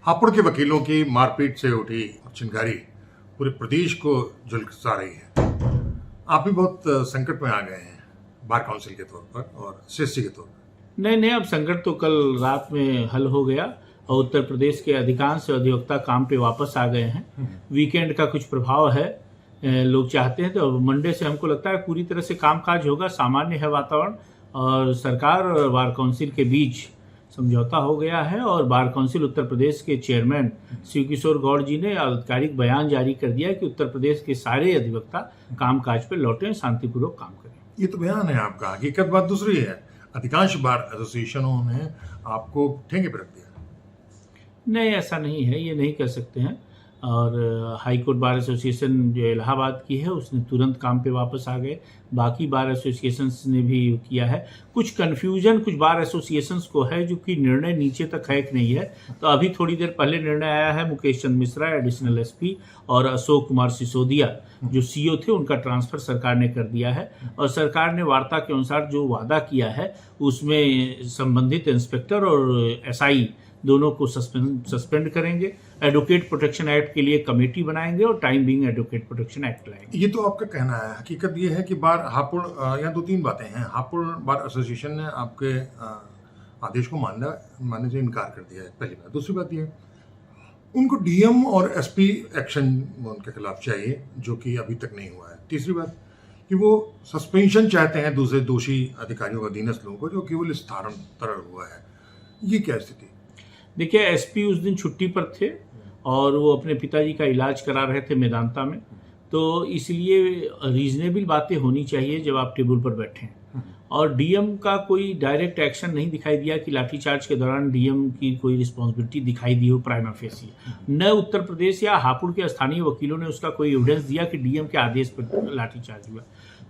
हापुड़ के वकीलों की मारपीट से उठी चिंगारी पूरे प्रदेश को झुलसा रही है। आप भी बहुत संकट में आ गए हैं बार काउंसिल के तौर पर और सीएससी के तौर पर। नहीं, अब संकट तो कल रात में हल हो गया और उत्तर प्रदेश के अधिकांश अधिवक्ता काम पे वापस आ गए हैं। वीकेंड का कुछ प्रभाव है, लोग चाहते हैं तो मंडे से हमको लगता है पूरी तरह से कामकाज होगा। सामान्य है वातावरण और सरकार और बार काउंसिल के बीच समझौता हो गया है और बार काउंसिल उत्तर प्रदेश के चेयरमैन शिव किशोर गौड़ जी ने आधिकारिक बयान जारी कर दिया है कि उत्तर प्रदेश के सारे अधिवक्ता कामकाज पर लौटें, शांतिपूर्वक काम करें। ये तो बयान है आपका, हकीकत बात दूसरी है। अधिकांश बार एसोसिएशनों ने आपको ठेंगे पर रख दिया। नहीं, ऐसा नहीं है, ये नहीं कह सकते हैं। और हाई कोर्ट बार एसोसिएशन जो इलाहाबाद की है उसने तुरंत काम पे वापस आ गए। बाकी बार एसोसिएशंस ने भी किया है। कुछ कन्फ्यूजन कुछ बार एसोसिएशंस को है जो कि निर्णय नीचे तक है कि नहीं है। तो अभी थोड़ी देर पहले निर्णय आया है, मुकेश चंद मिश्रा एडिशनल एसपी और अशोक कुमार सिसोदिया जो सीओ थे उनका ट्रांसफर सरकार ने कर दिया है। और सरकार ने वार्ता के अनुसार जो वादा किया है उसमें संबंधित इंस्पेक्टर और एसआई दोनों को सस्पेंड करेंगे। एडवोकेट प्रोटेक्शन एक्ट के लिए कमेटी बनाएंगे और time being advocate protection act लाएंगे। ये तो आपका कहना है। हकीकत ये है कि बार हापुड़, यहाँ दो तीन बातें हैं। हापुड़ बार एसोसिएशन ने आपके आदेश को मानने से इनकार कर दिया है, पहली बात। दूसरी बात ये, उनको डीएम और एसपी एक्शन उनके खिलाफ चाहिए जो कि अभी तक नहीं हुआ है। तीसरी बात कि वो सस्पेंशन चाहते हैं दूसरे दोषी अधिकारियों का, अधीनस्थ लोगों को, जो केवल स्थानांतरण हुआ है। ये क्या स्थिति? देखिए, एसपी उस दिन छुट्टी पर थे और वो अपने पिताजी का इलाज करा रहे थे मेदांता में, तो इसलिए रीजनेबल बातें होनी चाहिए जब आप टेबल पर बैठे हैं। और डीएम का कोई डायरेक्ट एक्शन नहीं दिखाई दिया कि लाठीचार्ज के दौरान डीएम की कोई रिस्पॉन्सिबिलिटी दिखाई दी हो प्राइमा फेसी। न उत्तर प्रदेश या हापुड़ के स्थानीय वकीलों ने उसका कोई एविडेंस दिया कि डीएम के आदेश पर लाठीचार्ज हुआ।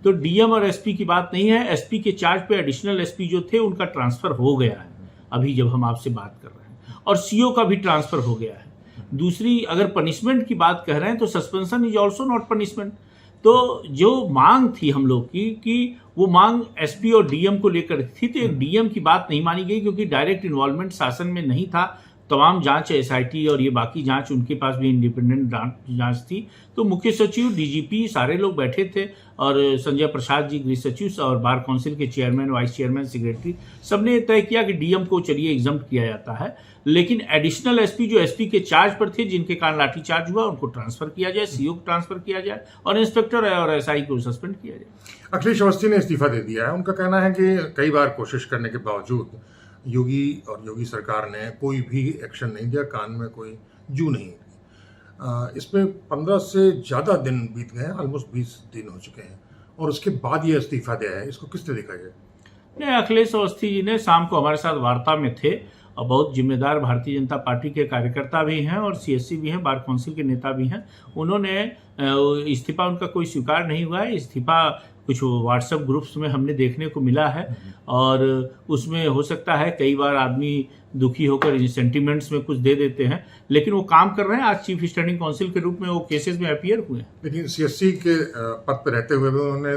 तो डीएम और एसपी की बात नहीं है। एसपी के चार्ज पे एडिशनल एसपी जो थे उनका ट्रांसफर हो गया है अभी जब हम आपसे बात कर रहे हैं, और सीओ का भी ट्रांसफर हो गया है। दूसरी, अगर पनिशमेंट की बात कह रहे हैं तो suspension is also not punishment. तो जो मांग थी हम लोग की कि वो मांग एसपी और डीएम को लेकर थी, तो एक डीएम की बात नहीं मानी गई क्योंकि डायरेक्ट इन्वॉल्वमेंट शासन में नहीं था। तमाम जांच एसआईटी और ये बाकी जांच उनके पास भी इंडिपेंडेंट जांच थी। तो मुख्य सचिव, डीजीपी सारे लोग बैठे थे और संजय प्रसाद जी गृह सचिव और बार काउंसिल के चेयरमैन, वाइस चेयरमैन, सेक्रेटरी सबने तय किया कि डीएम को चलिए एग्जम्प्ट किया जाता है, लेकिन एडिशनल एसपी जो एसपी के चार्ज पर थे जिनके कारण लाठीचार्ज हुआ उनको ट्रांसफर किया जाए, सीओ को ट्रांसफर किया जाए और इंस्पेक्टर और एसआई को सस्पेंड किया जाए। अखिलेश अवस्थी ने इस्तीफा दे दिया है। उनका कहना है कि कई बार कोशिश करने के बावजूद योगी और योगी सरकार ने कोई भी एक्शन नहीं दिया, कान में कोई जू नहीं हुई। इसमें 15 से ज़्यादा दिन बीत गए हैं, ऑलमोस्ट 20 दिन हो चुके हैं, और उसके बाद ये इस्तीफा दिया है। इसको किस तरह देखा जाए? नहीं, अखिलेश अवस्थी जी ने शाम को हमारे साथ वार्ता में थे और बहुत जिम्मेदार भारतीय जनता पार्टी के कार्यकर्ता भी हैं और सीएससी भी हैं, बार काउंसिल के नेता भी हैं। उन्होंने इस्तीफा उनका कोई स्वीकार नहीं हुआ है। इस्तीफा कुछ व्हाट्सएप ग्रुप्स में हमने देखने को मिला है और उसमें हो सकता है कई बार आदमी दुखी होकर सेंटिमेंट्स में कुछ दे देते हैं, लेकिन वो काम कर रहे हैं। आज चीफ स्टैंडिंग काउंसिल के रूप में वो केसेस में अपीयर हुए हैं। लेकिन सीएससी के पद पर रहते हुए भी उन्होंने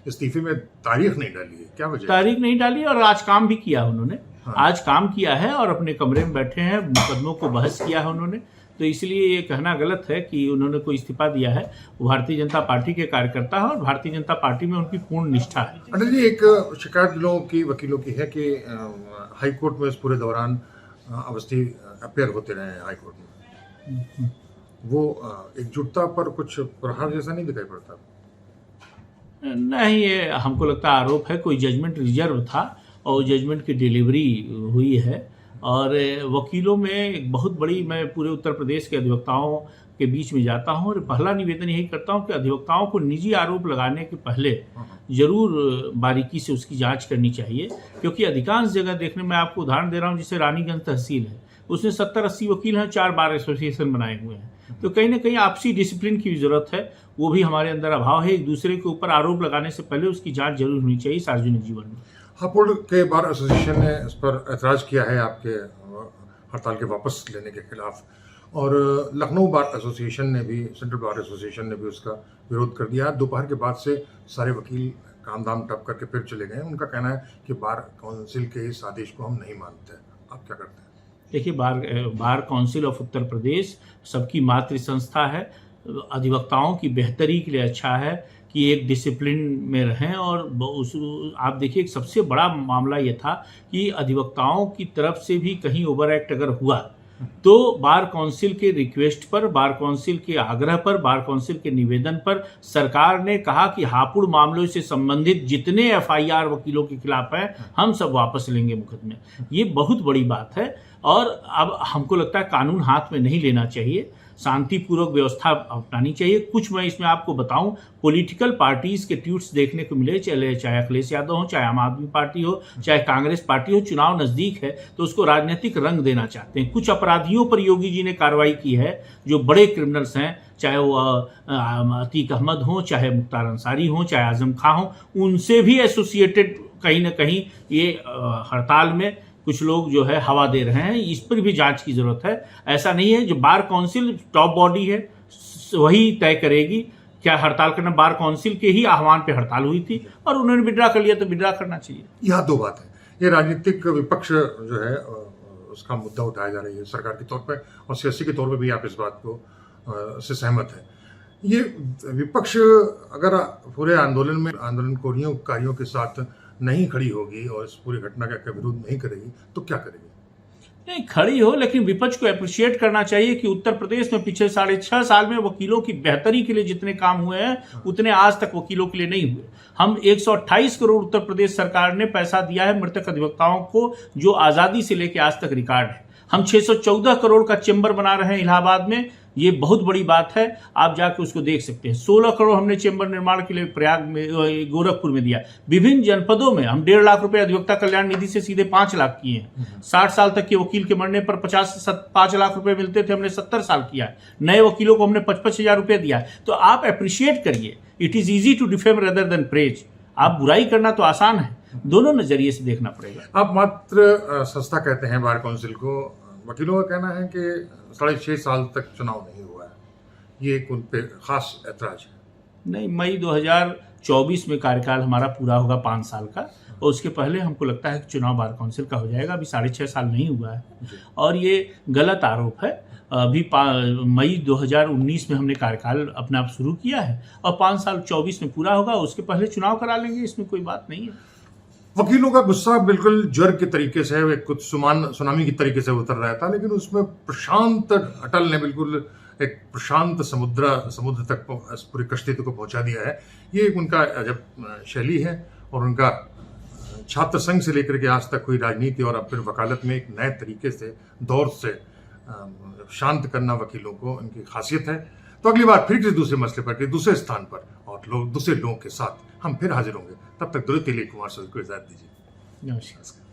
इस्तीफे में तारीख नहीं डाली है, क्या वजह? तारीख नहीं डाली और आज काम भी किया उन्होंने। आज काम किया है और अपने कमरे में बैठे हैं, मुकदमों को बहस किया है उन्होंने। तो इसलिए ये कहना गलत है कि उन्होंने कोई इस्तीफा दिया है। वो भारतीय जनता पार्टी के कार्यकर्ता है और भारतीय जनता पार्टी में उनकी पूर्ण निष्ठा है। अटल जी, एक शिकायत लोगों की, वकीलों की है कि हाई कोर्ट में इस पूरे दौरान अवस्थी अपेयर होते रहे हैं हाई कोर्ट में, वो एकजुटता पर कुछ प्रहार जैसा नहीं दिखाई पड़ता? नहीं, ये हमको लगता है आरोप है। कोई जजमेंट रिजर्व था और जजमेंट की डिलीवरी हुई है। और वकीलों में एक बहुत बड़ी, मैं पूरे उत्तर प्रदेश के अधिवक्ताओं के बीच में जाता हूं और पहला निवेदन यही करता हूं कि अधिवक्ताओं को निजी आरोप लगाने के पहले जरूर बारीकी से उसकी जांच करनी चाहिए, क्योंकि अधिकांश जगह देखने में, आपको उदाहरण दे रहा हूं, जैसे रानीगंज तहसील है, उसमें 70-80 वकील हैं, 4 बार एसोसिएशन बनाए हुए हैं। तो कहीं ना कहीं आपसी डिसिप्लिन की भी जरूरत है। वो भी हमारे अंदर अभाव है। एक दूसरे के ऊपर आरोप लगाने से पहले उसकी जांच जरूर होनी चाहिए सार्वजनिक जीवन में। हापुड़ के बार एसोसिएशन ने इस पर ऐतराज किया है आपके हड़ताल के वापस लेने के खिलाफ, और लखनऊ बार एसोसिएशन ने भी, सेंट्रल बार एसोसिएशन ने भी उसका विरोध कर दिया। दोपहर के बाद से सारे वकील काम दाम टप करके फिर चले गए। उनका कहना है कि बार काउंसिल के इस आदेश को हम नहीं मानते। आप क्या करते हैं? देखिए, bar council of Uttar Pradesh सबकी मातृ संस्था है। अधिवक्ताओं की बेहतरी के लिए अच्छा है कि एक डिसिप्लिन में रहें। और आप देखिए, एक सबसे बड़ा मामला ये था कि अधिवक्ताओं की तरफ से भी कहीं ओवर एक्ट अगर हुआ तो बार काउंसिल के रिक्वेस्ट पर, बार काउंसिल के आग्रह पर, बार काउंसिल के निवेदन पर सरकार ने कहा कि हापुड़ मामलों से संबंधित जितने एफआईआर वकीलों के खिलाफ हैं हम सब वापस लेंगे मुकदमे। ये बहुत बड़ी बात है। और अब हमको लगता है कानून हाथ में नहीं लेना चाहिए, शांतिपूर्वक व्यवस्था अपनानी चाहिए। कुछ मैं इसमें आपको बताऊं, पॉलिटिकल पार्टीज के ट्वीट्स देखने को मिले, चाहे अखिलेश यादव हो, चाहे आम आदमी पार्टी हो, चाहे कांग्रेस पार्टी हो, चुनाव नजदीक है तो उसको राजनीतिक रंग देना चाहते हैं। कुछ अपराधियों पर योगी जी ने कार्रवाई की है जो बड़े क्रिमिनल्स हैं, चाहे वो अतीक अहमद हो, चाहे मुख्तार अंसारी हो, चाहे आजम खां हो, उनसे भी एसोसिएटेड कहीं ना कहीं ये हड़ताल में कुछ लोग जो है हवा दे रहे हैं। इस पर भी जांच की जरूरत है। ऐसा नहीं है, जो बार काउंसिल टॉप बॉडी है वही तय करेगी क्या हड़ताल करना। बार काउंसिल के ही आह्वान पे हड़ताल हुई थी और उन्होंने विड्रा कर लिया तो विड्रा करना चाहिए। यह दो बात है, ये राजनीतिक विपक्ष जो है उसका मुद्दा उठाया जा रही है सरकार के तौर पे, और सियासी के तौर पे भी आप इस बात को से सहमत हैं। ये विपक्ष अगर पूरे आंदोलन में आंदोलनकारियों के साथ नहीं खड़ी होगी और इस पूरी घटना का विरोध नहीं करेगी तो क्या करेगी? नहीं खड़ी हो, लेकिन विपक्ष को अप्रिशिएट करना चाहिए कि उत्तर प्रदेश में पिछले 6.5 साल में वकीलों की बेहतरी के लिए जितने काम हुए हैं उतने आज तक वकीलों के लिए नहीं हुए। हम 128 करोड़ उत्तर प्रदेश सरकार ने पैसा दिया है मृतक अधिवक्ताओं को, जो आज़ादी से लेकर आज तक रिकॉर्ड है। हम 614 करोड़ का चेंबर बना रहे हैं इलाहाबाद में, ये बहुत बड़ी बात है। आप जाके उसको देख सकते हैं। 16 करोड़ हमने चेंबर निर्माण के लिए प्रयाग में, गोरखपुर में दिया। विभिन्न जनपदों में हम 1.5 लाख रुपए अधिवक्ता कल्याण निधि से सीधे 5 लाख किए हैं। 60 साल तक के वकील के मरने पर 5 लाख रुपए मिलते थे, हमने 70 साल किया है। नए वकीलों को हमने 55 हजार रुपए दिया है। तो आप अप्रिशिएट करिए। It is easy to defame rather than praise. आप बुराई करना तो आसान है, दोनों नजरिए से देखना पड़ेगा। आप मात्र संस्था कहते हैं बार काउंसिल को, वकीलों का कहना है कि 6.5 साल तक चुनाव नहीं हुआ है, ये एक उन पे खास ऐतराज है। नहीं, मई 2024 में कार्यकाल हमारा पूरा होगा 5 साल का, और उसके पहले हमको लगता है कि चुनाव बार काउंसिल का हो जाएगा। अभी 6.5 साल नहीं हुआ है और ये गलत आरोप है। अभी मई 2019 में हमने कार्यकाल अपना आप शुरू किया है और 5 साल 24 में पूरा होगा, उसके पहले चुनाव करा लेंगे, इसमें कोई बात नहीं है। वकीलों का गुस्सा बिल्कुल ज्वर के तरीके से है, कुछ सुनामी की तरीके से उतर रहा था, लेकिन उसमें प्रशांत अटल ने बिल्कुल एक प्रशांत समुद्र तक पूरी कश्ती को पहुंचा दिया है। ये उनका जब शैली है और उनका छात्र संघ से लेकर के आज तक हुई राजनीति और अब फिर वकालत में एक नए तरीके से दौर से शांत करना वकीलों को इनकी खासियत है। तो अगली बार फिर किसी दूसरे मसले पर, दूसरे स्थान पर और दूसरे लोगों के साथ हम फिर हाजिर होंगे। तब तक दुर्ग तिलक कुमार को इजाजत दीजिए। नमस्कार।